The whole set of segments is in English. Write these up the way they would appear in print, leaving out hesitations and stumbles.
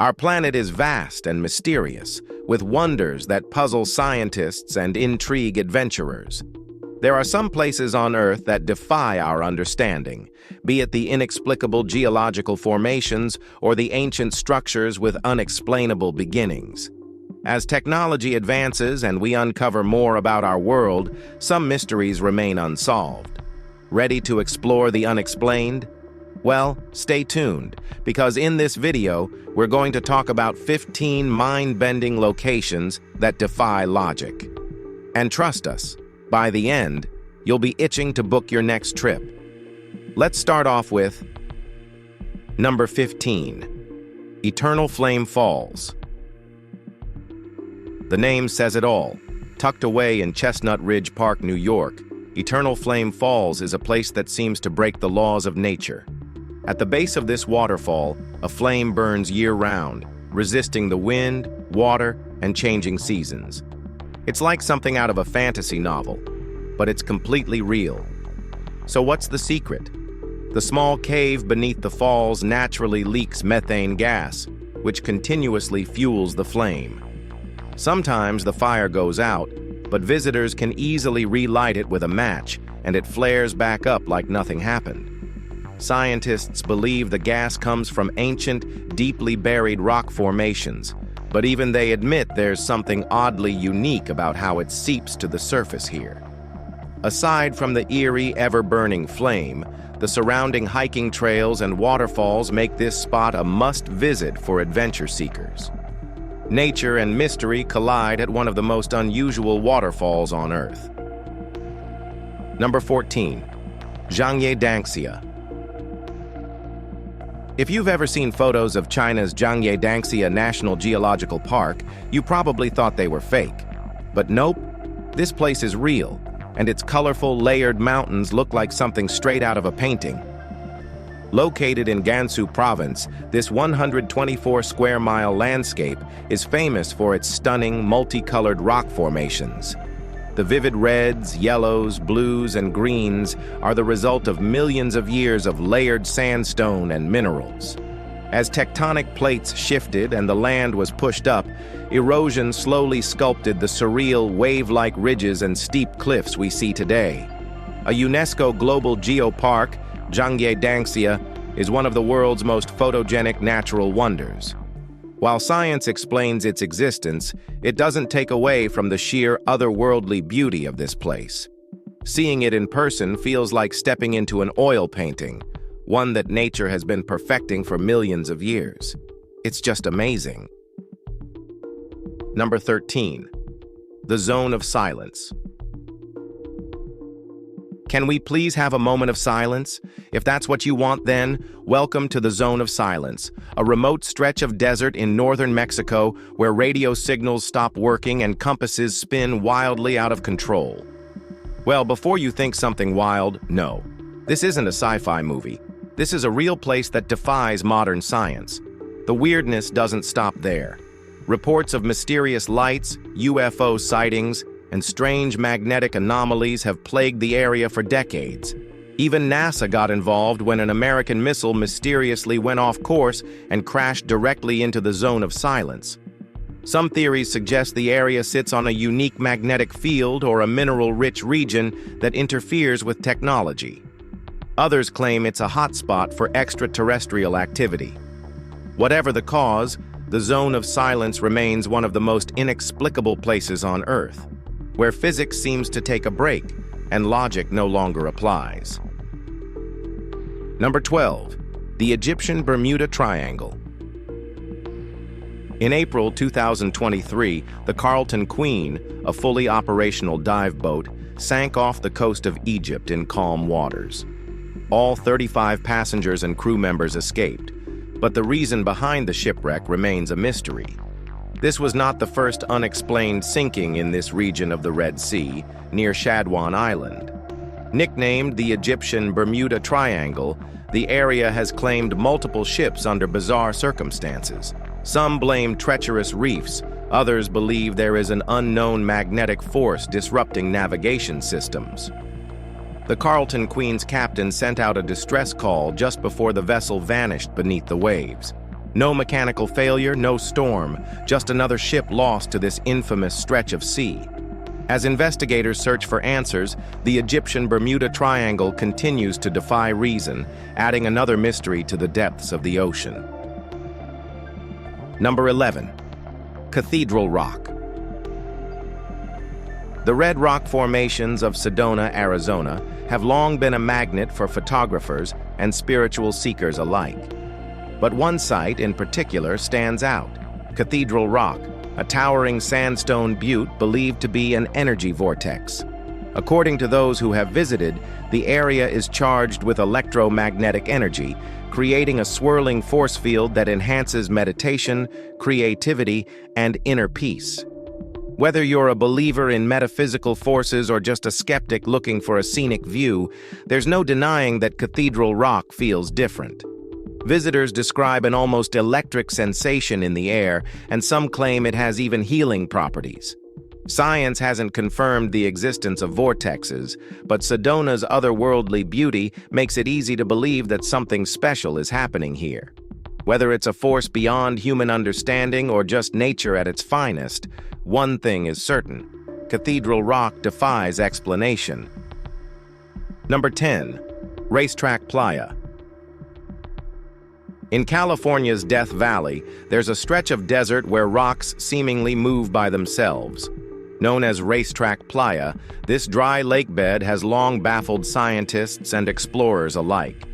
Our planet is vast and mysterious, with wonders that puzzle scientists and intrigue adventurers. There are some places on Earth that defy our understanding, be it the inexplicable geological formations or the ancient structures with unexplainable beginnings. As technology advances and we uncover more about our world, some mysteries remain unsolved. Ready to explore the unexplained? Well, stay tuned, because in this video, we're going to talk about 15 mind-bending locations that defy logic. And trust us, by the end, you'll be itching to book your next trip. Let's start off with number 15, Eternal Flame Falls. The name says it all. Tucked away in Chestnut Ridge Park, New York, Eternal Flame Falls is a place that seems to break the laws of nature. At the base of this waterfall, a flame burns year-round, resisting the wind, water, and changing seasons. It's like something out of a fantasy novel, but it's completely real. So what's the secret? The small cave beneath the falls naturally leaks methane gas, which continuously fuels the flame. Sometimes the fire goes out, but visitors can easily relight it with a match, and it flares back up like nothing happened. Scientists believe the gas comes from ancient, deeply buried rock formations, but even they admit there's something oddly unique about how it seeps to the surface here. Aside from the eerie, ever-burning flame, the surrounding hiking trails and waterfalls make this spot a must-visit for adventure seekers. Nature and mystery collide at one of the most unusual waterfalls on Earth. Number 14, Danxia. If you've ever seen photos of China's Danxia National Geological Park, you probably thought they were fake. But nope, this place is real, and its colorful, layered mountains look like something straight out of a painting. Located in Gansu Province, this 124-square-mile landscape is famous for its stunning, multicolored rock formations. The vivid reds, yellows, blues, and greens are the result of millions of years of layered sandstone and minerals. As tectonic plates shifted and the land was pushed up, erosion slowly sculpted the surreal wave-like ridges and steep cliffs we see today. A UNESCO Global Geopark, Danxia is one of the world's most photogenic natural wonders. While science explains its existence, it doesn't take away from the sheer otherworldly beauty of this place. Seeing it in person feels like stepping into an oil painting, one that nature has been perfecting for millions of years. It's just amazing. Number 13, the Zone of Silence. Can we please have a moment of silence? If that's what you want, then welcome to the Zone of Silence, a remote stretch of desert in northern Mexico where radio signals stop working and compasses spin wildly out of control. Well, before you think something wild, no. This isn't a sci-fi movie. This is a real place that defies modern science. The weirdness doesn't stop there. Reports of mysterious lights, UFO sightings, and strange magnetic anomalies have plagued the area for decades. Even NASA got involved when an American missile mysteriously went off course and crashed directly into the Zone of Silence. Some theories suggest the area sits on a unique magnetic field or a mineral-rich region that interferes with technology. Others claim it's a hotspot for extraterrestrial activity. Whatever the cause, the Zone of Silence remains one of the most inexplicable places on Earth, where physics seems to take a break and logic no longer applies. Number 12, the Egyptian Bermuda Triangle. In April 2023, the Carlton Queen, a fully operational dive boat, sank off the coast of Egypt in calm waters. All 35 passengers and crew members escaped, but the reason behind the shipwreck remains a mystery. This was not the first unexplained sinking in this region of the Red Sea, near Shadwan Island. Nicknamed the Egyptian Bermuda Triangle, the area has claimed multiple ships under bizarre circumstances. Some blame treacherous reefs, others believe there is an unknown magnetic force disrupting navigation systems. The Carlton Queen's captain sent out a distress call just before the vessel vanished beneath the waves. No mechanical failure, no storm, just another ship lost to this infamous stretch of sea. As investigators search for answers, the Egyptian Bermuda Triangle continues to defy reason, adding another mystery to the depths of the ocean. Number 11. Cathedral Rock. The red rock formations of Sedona, Arizona, have long been a magnet for photographers and spiritual seekers alike. But one site in particular stands out: Cathedral Rock, a towering sandstone butte believed to be an energy vortex. According to those who have visited, the area is charged with electromagnetic energy, creating a swirling force field that enhances meditation, creativity, and inner peace. Whether you're a believer in metaphysical forces or just a skeptic looking for a scenic view, there's no denying that Cathedral Rock feels different. Visitors describe an almost electric sensation in the air, and some claim it has even healing properties. Science hasn't confirmed the existence of vortexes, but Sedona's otherworldly beauty makes it easy to believe that something special is happening here. Whether it's a force beyond human understanding or just nature at its finest, one thing is certain: Cathedral Rock defies explanation. Number 10. Racetrack Playa. In California's Death Valley, there's a stretch of desert where rocks seemingly move by themselves. Known as Racetrack Playa, this dry lakebed has long baffled scientists and explorers alike.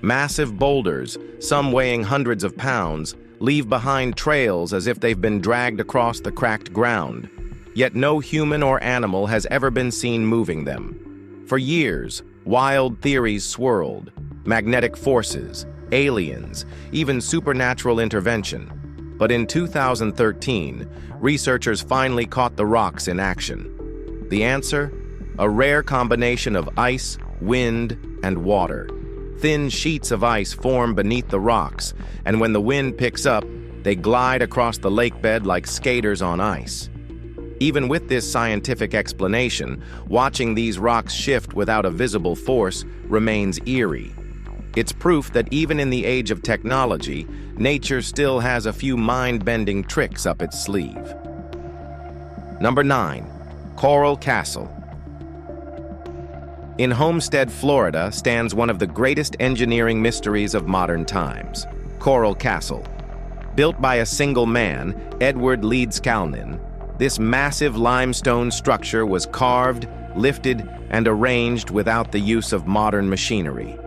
Massive boulders, some weighing hundreds of pounds, leave behind trails as if they've been dragged across the cracked ground. Yet no human or animal has ever been seen moving them. For years, wild theories swirled: magnetic forces, aliens, even supernatural intervention. But in 2013, researchers finally caught the rocks in action. The answer? A rare combination of ice, wind, and water. Thin sheets of ice form beneath the rocks, and when the wind picks up, they glide across the lakebed like skaters on ice. Even with this scientific explanation, watching these rocks shift without a visible force remains eerie. It's proof that even in the age of technology, nature still has a few mind-bending tricks up its sleeve. Number 9. Coral Castle. In Homestead, Florida, stands one of the greatest engineering mysteries of modern times: Coral Castle. Built by a single man, Edward Leeds Calnin, this massive limestone structure was carved, lifted, and arranged without the use of modern machinery.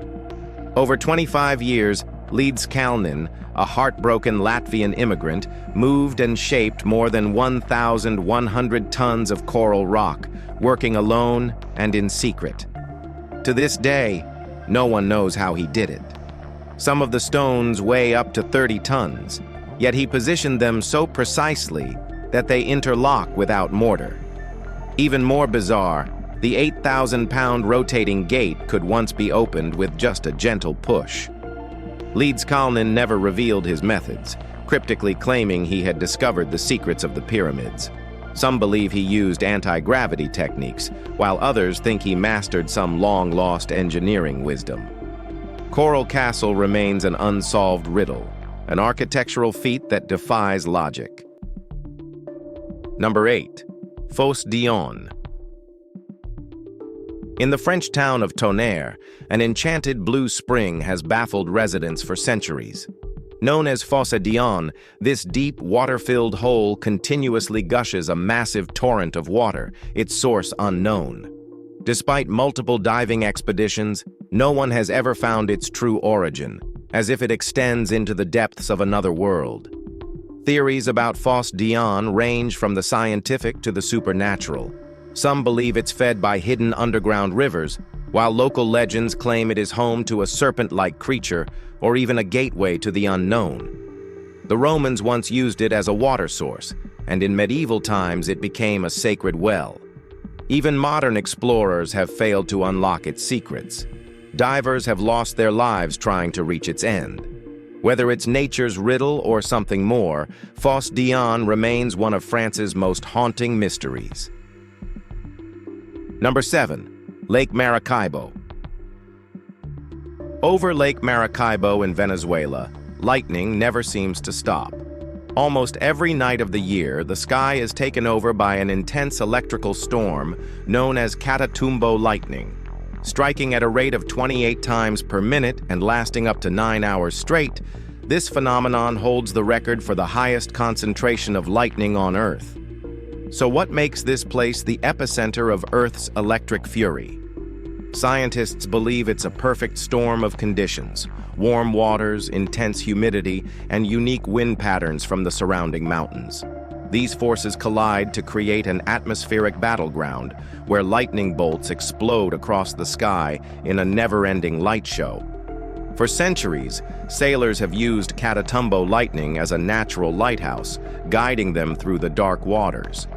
Over 25 years, Leeds Calnin, a heartbroken Latvian immigrant, moved and shaped more than 1,100 tons of coral rock, working alone and in secret. To this day, no one knows how he did it. Some of the stones weigh up to 30 tons, yet he positioned them so precisely that they interlock without mortar. Even more bizarre, the 8,000-pound rotating gate could once be opened with just a gentle push. Leeds Calnin never revealed his methods, cryptically claiming he had discovered the secrets of the pyramids. Some believe he used anti-gravity techniques, while others think he mastered some long-lost engineering wisdom. Coral Castle remains an unsolved riddle, an architectural feat that defies logic. Number 8. Fosse d'Yon. In the French town of Tonnerre, an enchanted blue spring has baffled residents for centuries. Known as Fosse d'Yon, this deep, water-filled hole continuously gushes a massive torrent of water, its source unknown. Despite multiple diving expeditions, no one has ever found its true origin, as if it extends into the depths of another world. Theories about Fosse d'Yon range from the scientific to the supernatural. Some believe it's fed by hidden underground rivers, while local legends claim it is home to a serpent-like creature or even a gateway to the unknown. The Romans once used it as a water source, and in medieval times it became a sacred well. Even modern explorers have failed to unlock its secrets. Divers have lost their lives trying to reach its end. Whether it's nature's riddle or something more, Fosse d'Yon remains one of France's most haunting mysteries. Number 7. Lake Maracaibo. Over Lake Maracaibo in Venezuela, lightning never seems to stop. Almost every night of the year, the sky is taken over by an intense electrical storm known as Catatumbo lightning. Striking at a rate of 28 times per minute and lasting up to 9 hours straight, this phenomenon holds the record for the highest concentration of lightning on Earth. So what makes this place the epicenter of Earth's electric fury? Scientists believe it's a perfect storm of conditions: warm waters, intense humidity, and unique wind patterns from the surrounding mountains. These forces collide to create an atmospheric battleground where lightning bolts explode across the sky in a never-ending light show. For centuries, sailors have used Catatumbo lightning as a natural lighthouse, guiding them through the dark waters.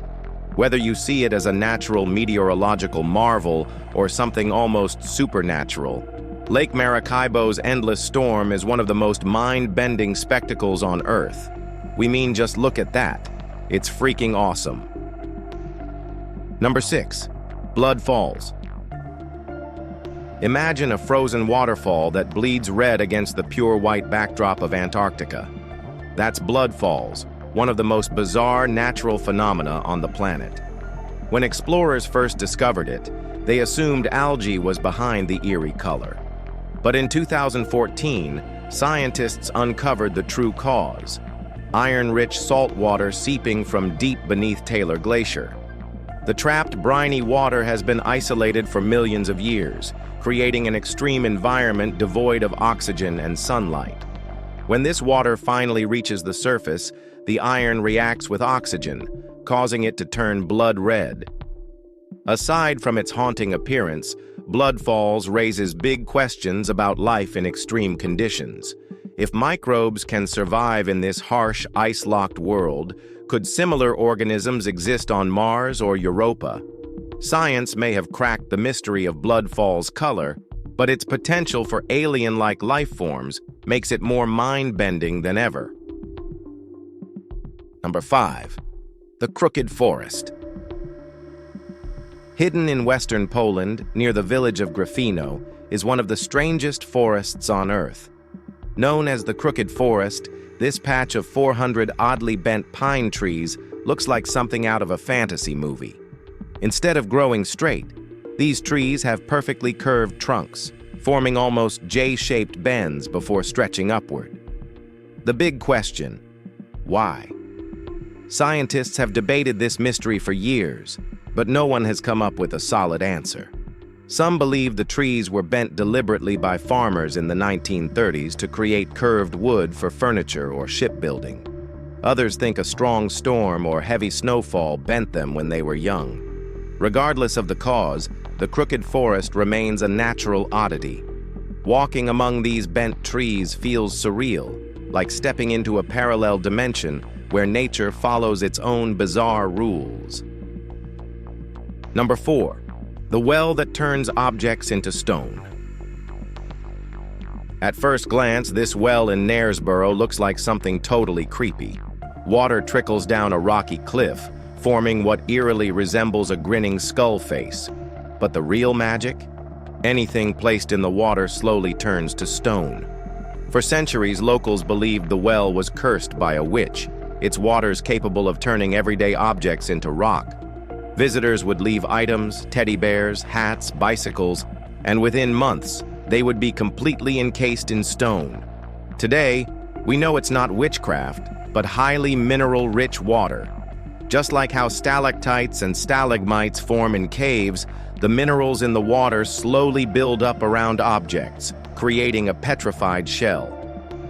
Whether you see it as a natural meteorological marvel or something almost supernatural, Lake Maracaibo's endless storm is one of the most mind-bending spectacles on Earth. We mean, just look at that. It's freaking awesome. Number 6. Blood Falls. Imagine a frozen waterfall that bleeds red against the pure white backdrop of Antarctica. That's Blood Falls, one of the most bizarre natural phenomena on the planet. When explorers first discovered it, they assumed algae was behind the eerie color. But in 2014, scientists uncovered the true cause: iron-rich salt water seeping from deep beneath Taylor Glacier. The trapped briny water has been isolated for millions of years, creating an extreme environment devoid of oxygen and sunlight. When this water finally reaches the surface, the iron reacts with oxygen, causing it to turn blood red. Aside from its haunting appearance, Blood Falls raises big questions about life in extreme conditions. If microbes can survive in this harsh, ice-locked world, could similar organisms exist on Mars or Europa? Science may have cracked the mystery of Blood Falls' color, but its potential for alien-like life forms makes it more mind-bending than ever. Number 5. The Crooked Forest. Hidden in western Poland, near the village of Grafino, is one of the strangest forests on Earth. Known as the Crooked Forest, this patch of 400 oddly bent pine trees looks like something out of a fantasy movie. Instead of growing straight, these trees have perfectly curved trunks, forming almost J-shaped bends before stretching upward. The big question: why? Scientists have debated this mystery for years, but no one has come up with a solid answer. Some believe the trees were bent deliberately by farmers in the 1930s to create curved wood for furniture or shipbuilding. Others think a strong storm or heavy snowfall bent them when they were young. Regardless of the cause, the Crooked Forest remains a natural oddity. Walking among these bent trees feels surreal, like stepping into a parallel dimension where nature follows its own bizarre rules. Number 4. The well that turns objects into stone. At first glance, this well in Knaresborough looks like something totally creepy. Water trickles down a rocky cliff, forming what eerily resembles a grinning skull face. But the real magic? Anything placed in the water slowly turns to stone. For centuries, locals believed the well was cursed by a witch, its waters capable of turning everyday objects into rock. Visitors would leave items, teddy bears, hats, bicycles, and within months, they would be completely encased in stone. Today, we know it's not witchcraft, but highly mineral-rich water. Just like how stalactites and stalagmites form in caves, the minerals in the water slowly build up around objects, creating a petrified shell.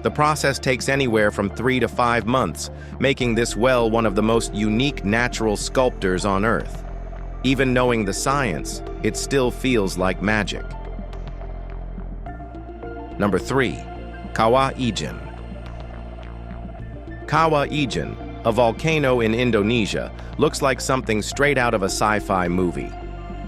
The process takes anywhere from 3 to 5 months, making this well one of the most unique natural sculptures on Earth. Even knowing the science, it still feels like magic. Number 3. Kawah Ijen. Kawah Ijen, a volcano in Indonesia, looks like something straight out of a sci-fi movie.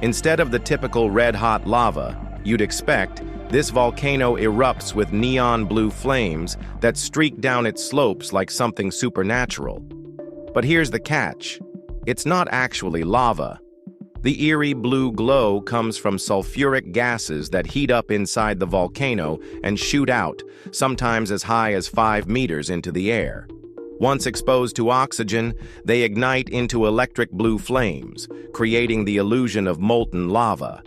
Instead of the typical red-hot lava you'd expect, this volcano erupts with neon blue flames that streak down its slopes like something supernatural. But here's the catch: it's not actually lava. The eerie blue glow comes from sulfuric gases that heat up inside the volcano and shoot out, sometimes as high as 5 meters into the air. Once exposed to oxygen, they ignite into electric blue flames, creating the illusion of molten lava.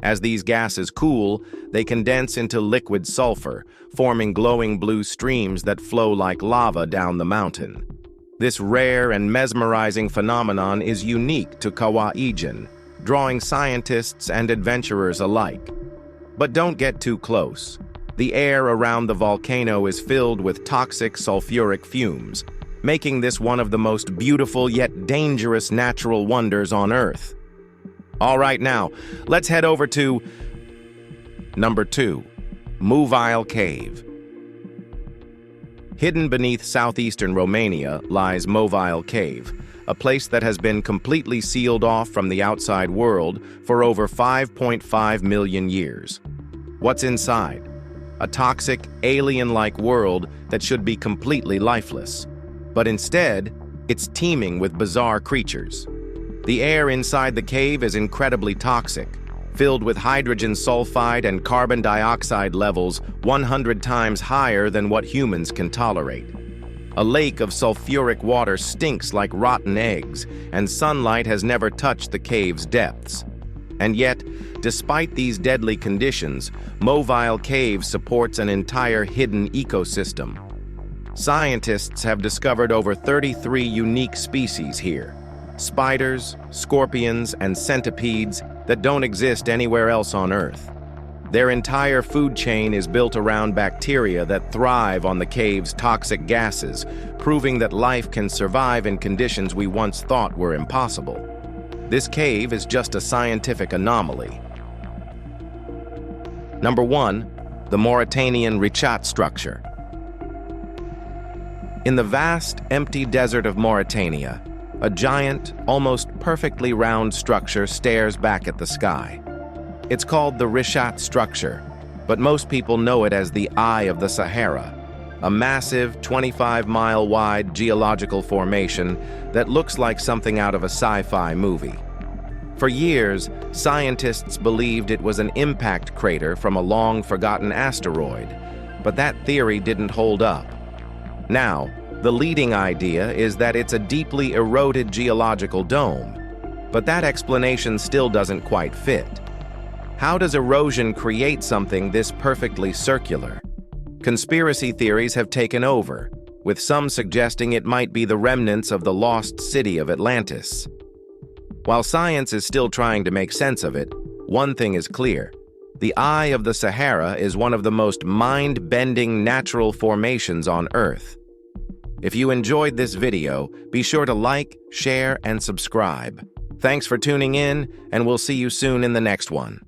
As these gases cool, they condense into liquid sulfur, forming glowing blue streams that flow like lava down the mountain. This rare and mesmerizing phenomenon is unique to Kawaijin, drawing scientists and adventurers alike. But don't get too close. The air around the volcano is filled with toxic sulfuric fumes, making this one of the most beautiful yet dangerous natural wonders on Earth. All right, now, let's head over to number 2, Movile Cave. Hidden beneath southeastern Romania lies Movile Cave, a place that has been completely sealed off from the outside world for over 5.5 million years. What's inside? A toxic, alien-like world that should be completely lifeless. But instead, it's teeming with bizarre creatures. The air inside the cave is incredibly toxic, filled with hydrogen sulfide and carbon dioxide levels 100 times higher than what humans can tolerate. A lake of sulfuric water stinks like rotten eggs, and sunlight has never touched the cave's depths. And yet, despite these deadly conditions, Movile Cave supports an entire hidden ecosystem. Scientists have discovered over 33 unique species here: spiders, scorpions, and centipedes that don't exist anywhere else on Earth. Their entire food chain is built around bacteria that thrive on the cave's toxic gases, proving that life can survive in conditions we once thought were impossible. This cave is just a scientific anomaly. Number 1, the Mauritanian Richat structure. In the vast, empty desert of Mauritania, a giant, almost perfectly round structure stares back at the sky. It's called the Richat structure, but most people know it as the Eye of the Sahara, a massive 25-mile-wide geological formation that looks like something out of a sci-fi movie. For years, scientists believed it was an impact crater from a long-forgotten asteroid, but that theory didn't hold up. Now, the leading idea is that it's a deeply eroded geological dome, but that explanation still doesn't quite fit. How does erosion create something this perfectly circular? Conspiracy theories have taken over, with some suggesting it might be the remnants of the lost city of Atlantis. While science is still trying to make sense of it, one thing is clear: the Eye of the Sahara is one of the most mind-bending natural formations on Earth. If you enjoyed this video, be sure to like, share, and subscribe. Thanks for tuning in, and we'll see you soon in the next one.